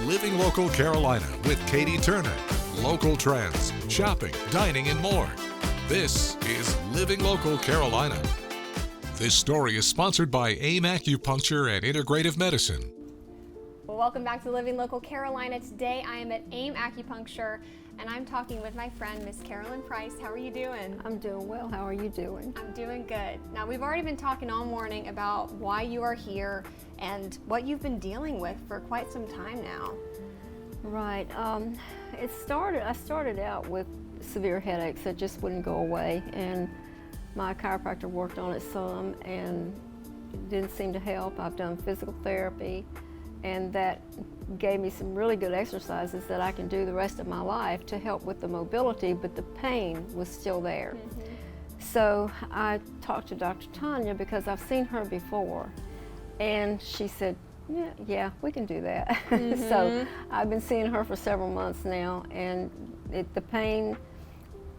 Living Local Carolina with Katie Turner. Local trends, shopping, dining, and more. This is Living Local Carolina. This story is sponsored by AIM Acupuncture and Integrative Medicine. Well, welcome back to Living Local Carolina. Today I am at AIM Acupuncture and I'm talking with my friend, Miss Carolyn Price. How are you doing? I'm doing well. How are you doing? I'm doing good. Now, we've already been talking all morning about why you are here and what you've been dealing with for quite some time now. Right. I started out with severe headaches that just wouldn't go away, and my chiropractor worked on it some and it didn't seem to help. I've done physical therapy, and that gave me some really good exercises that I can do the rest of my life to help with the mobility, but the pain was still there. So I talked to Dr. Tanya because I've seen her before, and she said, yeah, we can do that. So I've been seeing her for several months now, and the pain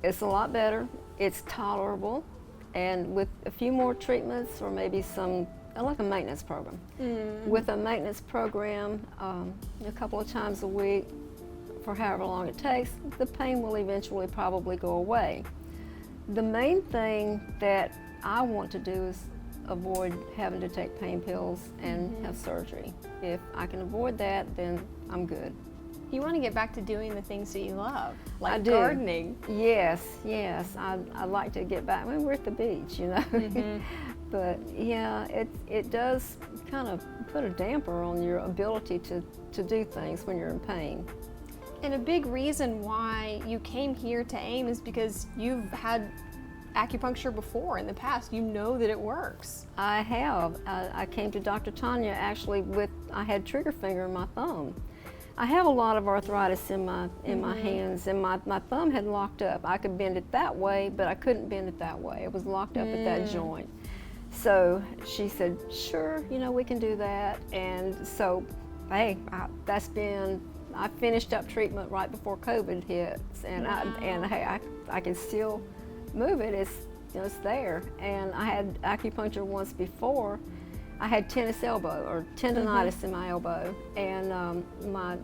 is a lot better. It's tolerable, and with a few more treatments or maybe like a maintenance program. With a maintenance program, a couple of times a week for however long it takes, the pain will eventually probably go away. The main thing that I want to do is avoid having to take pain pills and have surgery. If I can avoid that, then I'm good. You want to get back to doing the things that you love, like I do. gardening. Yes. I'd like to get back. I mean, we're at the beach, you know. But yeah, it does kind of put a damper on your ability to do things when you're in pain. And a big reason why you came here to AIM is because you've had acupuncture before in the past. You know that it works. I have. I came to Dr. Tanya actually I had trigger finger in my thumb. I have a lot of arthritis in my hands, and my thumb had locked up. I could bend it that way, but I couldn't bend it that way. It was locked up at that joint. So she said, sure, we can do that. And so, hey, I finished up treatment right before COVID hits, and I can still move it. It's there. And I had acupuncture once before. I had tennis elbow or tendonitis in my elbow, and my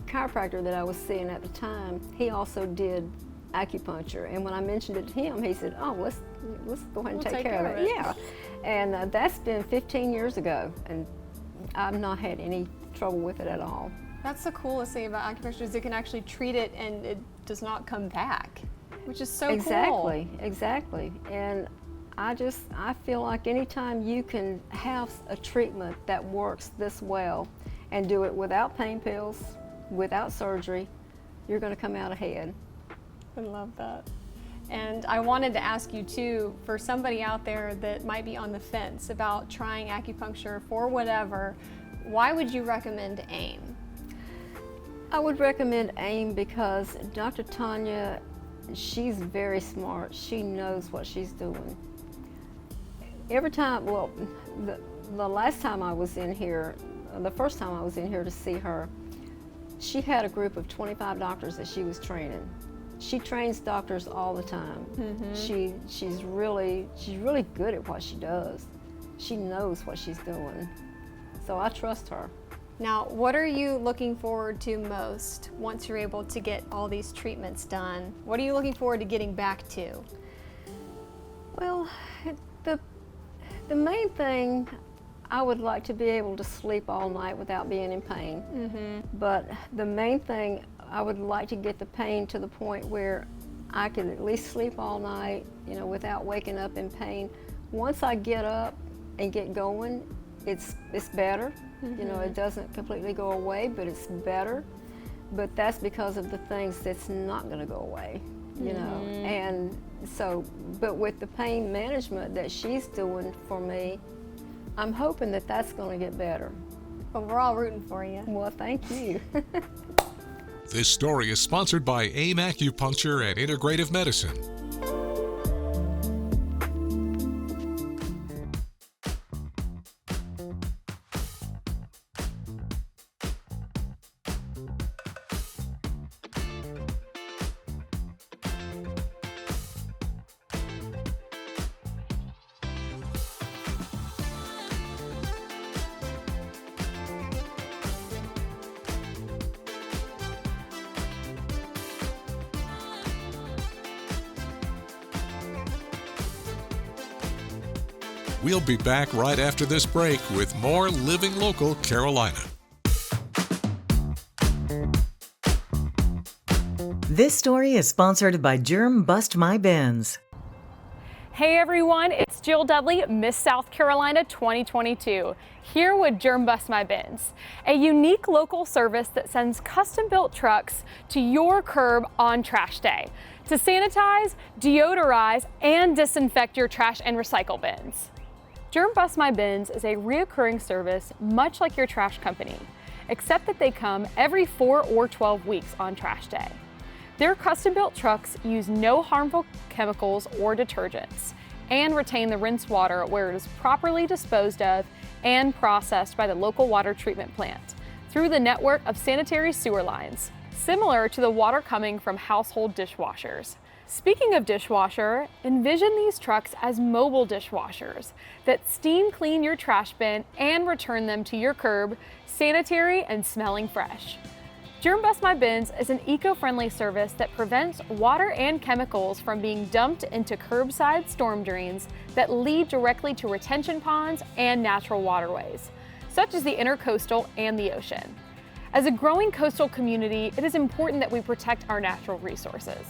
chiropractor that I was seeing at the time, he also did acupuncture. And when I mentioned it to him, he said, "Oh, let's go ahead and take care of it." Yeah, and that's been 15 years ago, and I've not had any trouble with it at all. That's the coolest thing about acupuncture is it can actually treat it and it does not come back, which is so cool. Exactly. And I feel like anytime you can have a treatment that works this well and do it without pain pills, without surgery, you're going to come out ahead. I love that. And I wanted to ask you too, for somebody out there that might be on the fence about trying acupuncture for whatever, why would you recommend AIM? I would recommend AIM because Dr. Tanya, she's very smart. She knows what she's doing. Every time, the last time I was in here, the first time I was in here to see her, she had a group of 25 doctors that she was training. She trains doctors all the time. She's really good at what she does. She knows what she's doing. So I trust her. Now, what are you looking forward to most once you're able to get all these treatments done? What are you looking forward to getting back to? Well, the main thing, I would like to be able to sleep all night without being in pain. But the main thing, I would like to get the pain to the point where I can at least sleep all night, without waking up in pain. Once I get up and get going, it's better. It doesn't completely go away, but it's better. But that's because of the things that's not going to go away, And so, but with the pain management that she's doing for me, I'm hoping that that's going to get better. Well, we're all rooting for you. Well, thank you. This story is sponsored by AIM Acupuncture and Integrative Medicine. We'll be back right after this break with more Living Local Carolina. This story is sponsored by Germ Bust My Bins. Hey everyone, it's Jill Dudley, Miss South Carolina 2022, here with Germ Bust My Bins, a unique local service that sends custom-built trucks to your curb on trash day to sanitize, deodorize, and disinfect your trash and recycle bins. Germ Bust My Bins is a reoccurring service much like your trash company, except that they come every 4 or 12 weeks on trash day. Their custom-built trucks use no harmful chemicals or detergents and retain the rinse water where it is properly disposed of and processed by the local water treatment plant through the network of sanitary sewer lines, similar to the water coming from household dishwashers. Speaking of dishwasher, envision these trucks as mobile dishwashers that steam clean your trash bin and return them to your curb, sanitary and smelling fresh. Germ Bust My Bins is an eco-friendly service that prevents water and chemicals from being dumped into curbside storm drains that lead directly to retention ponds and natural waterways, such as the intercoastal and the ocean. As a growing coastal community, it is important that we protect our natural resources.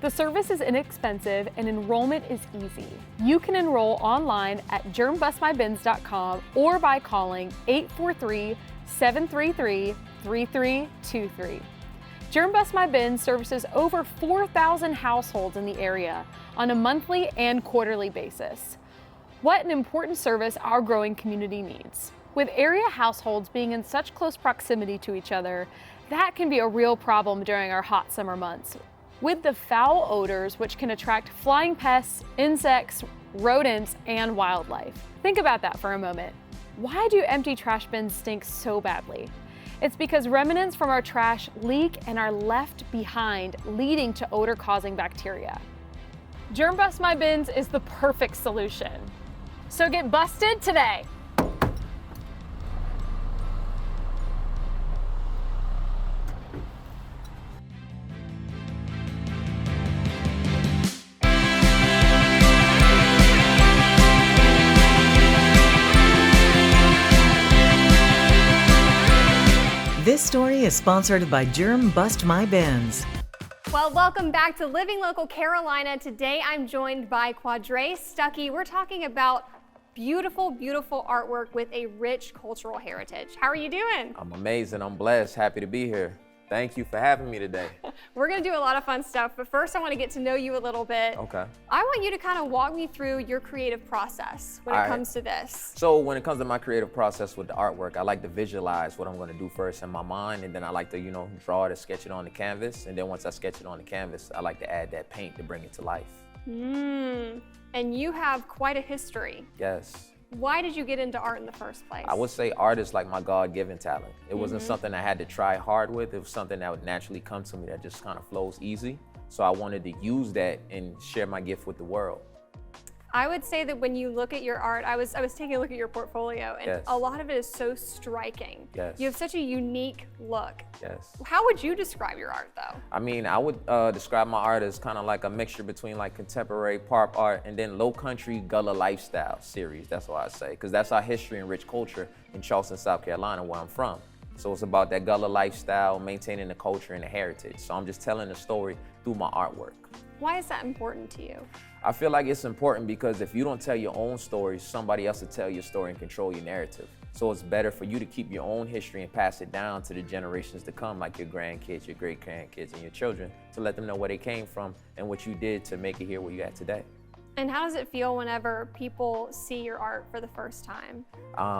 The service is inexpensive and enrollment is easy. You can enroll online at germbustmybins.com or by calling 843-733-3323. Germ Bust My Bins services over 4,000 households in the area on a monthly and quarterly basis. What an important service our growing community needs. With area households being in such close proximity to each other, that can be a real problem during our hot summer months, with the foul odors which can attract flying pests, insects, rodents, and wildlife. Think about that for a moment. Why do empty trash bins stink so badly? It's because remnants from our trash leak and are left behind, leading to odor-causing bacteria. Germ Bust My Bins is the perfect solution. So get busted today. This story is sponsored by Germ Bust My Bins. Well, welcome back to Living Local Carolina. Today I'm joined by Quadre Stuckey. We're talking about beautiful, beautiful artwork with a rich cultural heritage. How are you doing? I'm amazing. I'm blessed. Happy to be here. Thank you for having me today. We're going to do a lot of fun stuff, but first I want to get to know you a little bit. Okay. I want you to kind of walk me through your creative process when it comes to this. So when it comes to my creative process with the artwork, I like to visualize what I'm going to do first in my mind, and then I like to, draw it or sketch it on the canvas. And then once I sketch it on the canvas, I like to add that paint to bring it to life. And you have quite a history. Yes. Why did you get into art in the first place? I would say art is like my God-given talent. It wasn't something I had to try hard with. It was something that would naturally come to me that just kind of flows easy. So I wanted to use that and share my gift with the world. I would say that when you look at your art, I was taking a look at your portfolio, and Yes. a lot of it is so striking. Yes. You have such a unique look. Yes. How would you describe your art, though? I mean, I would describe my art as kind of like a mixture between like contemporary pop art and then low country Gullah lifestyle series. That's what I say, because that's our history and rich culture in Charleston, South Carolina, where I'm from. So it's about that Gullah lifestyle, maintaining the culture and the heritage. So I'm just telling the story through my artwork. Why is that important to you? I feel like it's important because if you don't tell your own story, somebody else will tell your story and control your narrative. So it's better for you to keep your own history and pass it down to the generations to come, like your grandkids, your great-grandkids, and your children, to let them know where they came from and what you did to make it here where you're at today. And how does it feel whenever people see your art for the first time?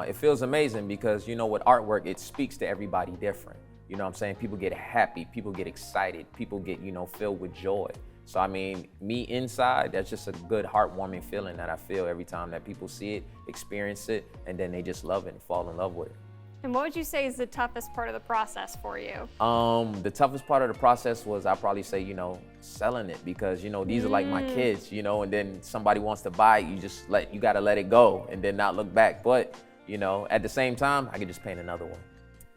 It feels amazing because, with artwork, it speaks to everybody different. You know what I'm saying? People get happy, people get excited, people get, filled with joy. So I mean, me inside, that's just a good heartwarming feeling that I feel every time that people see it, experience it, and then they just love it and fall in love with it. And what would you say is the toughest part of the process for you? The toughest part of the process was, I'd probably say, selling it, because, these are like my kids, and then somebody wants to buy it, you gotta let it go and then not look back. But, at the same time, I could just paint another one.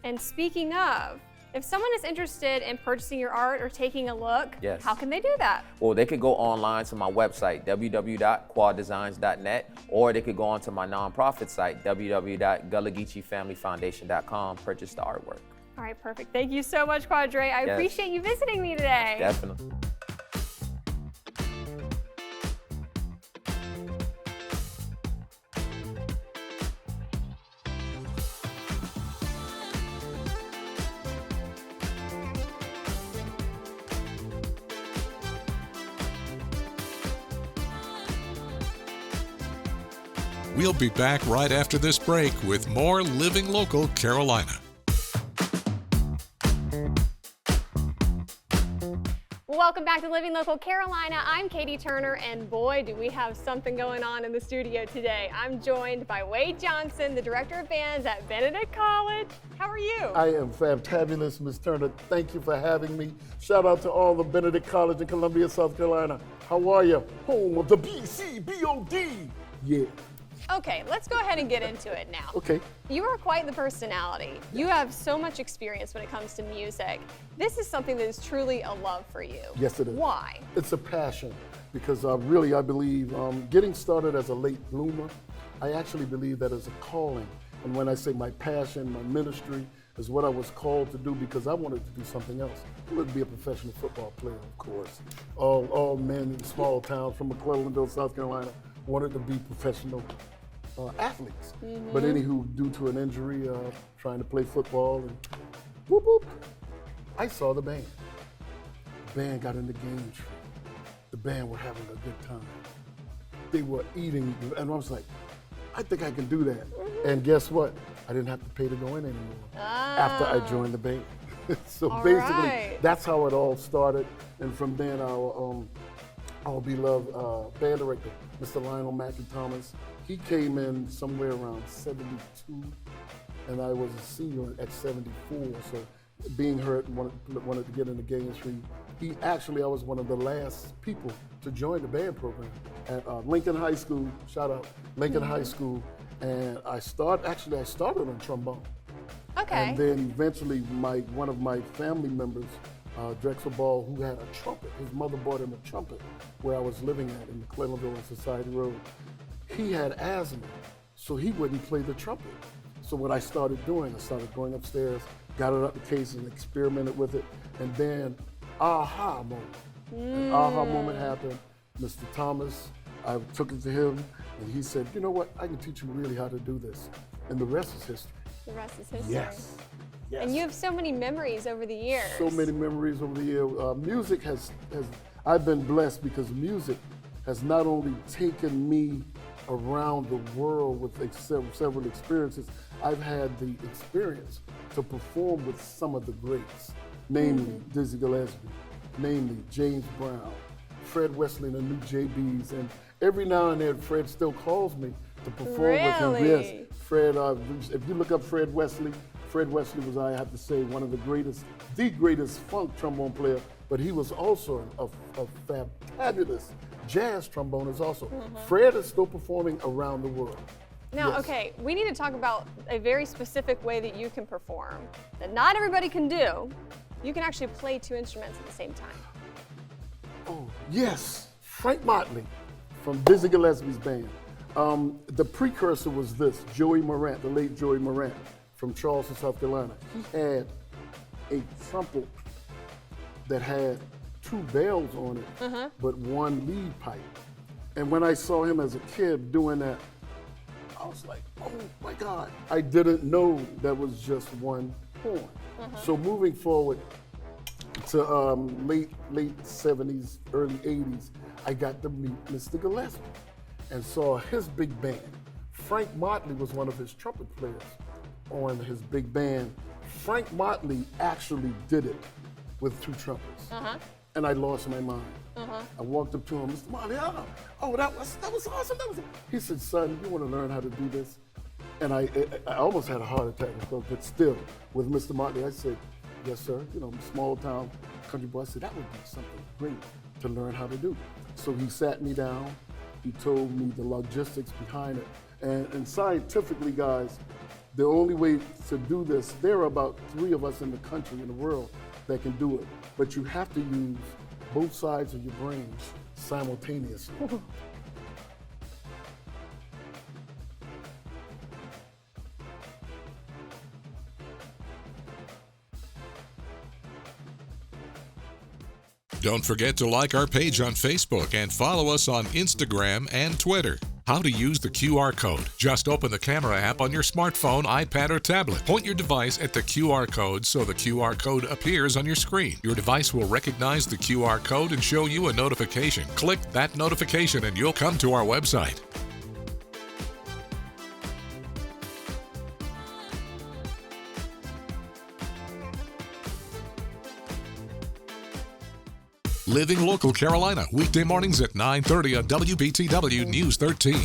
And speaking of If someone is interested in purchasing your art or taking a look, Yes. how can they do that? Well, they could go online to my website, www.quaddesigns.net, or they could go onto my nonprofit site, www.gullah-Geechee-Family-Foundation.com, purchase the artwork. All right, perfect. Thank you so much, Quadre. I Yes. appreciate you visiting me today. Definitely. We'll be back right after this break with more Living Local Carolina. Welcome back to Living Local Carolina. I'm Katie Turner, and boy, do we have something going on in the studio today. I'm joined by Wade Johnson, the Director of Bands at Benedict College. How are you? I am fantabulous, Ms. Turner. Thank you for having me. Shout out to all the Benedict College in Columbia, South Carolina. How are you? Home of the BCBOD. Yeah. Okay, let's go ahead and get into it now. Okay. You are quite the personality. You have so much experience when it comes to music. This is something that is truly a love for you. Yes, it is. Why? It's a passion because I believe getting started as a late bloomer, I actually believe that is a calling. And when I say my passion, my ministry is what I was called to do because I wanted to do something else. I wanted to be a professional football player, of course. All men in small towns from McClellanville, South Carolina, wanted to be professional athletes. But anywho, due to an injury, trying to play football, and whoop whoop, I saw the band. The band got in the game tree. The band were having a good time. They were eating, and I was like, I think I can do that. And guess what? I didn't have to pay to go in anymore after I joined the band. So All basically, right. that's how it all started. And from then, our beloved band director, Mr. Lionel Mackey Thomas, he came in somewhere around 72, and I was a senior at 74. So being hurt, wanted to get in the game tree. I was one of the last people to join the band program at Lincoln High School. Shout out Lincoln High School, and I started on trombone. Okay. And then eventually, one of my family members, Drexel Ball, who had a trumpet, his mother bought him a trumpet where I was living at in McClellanville on Society Road. He had asthma, so he wouldn't play the trumpet. So what I started doing, I started going upstairs, got it up the case and experimented with it, and then aha moment. An aha moment happened. Mr. Thomas, I took it to him, and he said, you know what, I can teach you really how to do this. And the rest is history. The rest is history. Yes. Yes. And you have so many memories over the years. So many memories over the years. Music I've been blessed because music has not only taken me around the world with several experiences, I've had the experience to perform with some of the greats, namely Dizzy Gillespie, namely James Brown, Fred Wesley and the New JBs, and every now and then Fred still calls me to perform with him. Really? Yes, Fred, if you look up Fred Wesley was, I have to say, one of the greatest funk trombone player, but he was also a fabulous jazz trombonist also. Fred is still performing around the world. Now, Yes. okay, we need to talk about a very specific way that you can perform that not everybody can do. You can actually play two instruments at the same time. Oh, yes, Frank Motley from Dizzy Gillespie's band. The precursor was this, Joey Morant, the late Joey Morant from Charleston, South Carolina. He had a trumpet that had two bells on it, but one lead pipe. And when I saw him as a kid doing that, I was like, oh my God. I didn't know that was just one horn. So moving forward to late 70s, early 80s, I got to meet Mr. Gillespie and saw his big band. Frank Motley was one of his trumpet players on his big band. Frank Motley actually did it with two trumpets. And I lost my mind. I walked up to him, Mr. Motley, that was awesome. He said, son, you want to learn how to do this? And I almost had a heart attack, but still, with Mr. Motley, I said, yes, sir. You know, small town country boy. I said, that would be something great to learn how to do. So he sat me down. He told me the logistics behind it. And scientifically, guys, The only way to do this, there are about 3 of us in the country, in the world, that can do it. But you have to use both sides of your brain simultaneously. Don't forget to like our page on Facebook and follow us on Instagram and Twitter. How to use the QR code. Just open the camera app on your smartphone, iPad, or tablet. Point your device at the QR code so the QR code appears on your screen. Your device will recognize the QR code and show you a notification. Click that notification and you'll come to our website. Living Local Carolina, weekday mornings at 9:30 on WBTW News 13.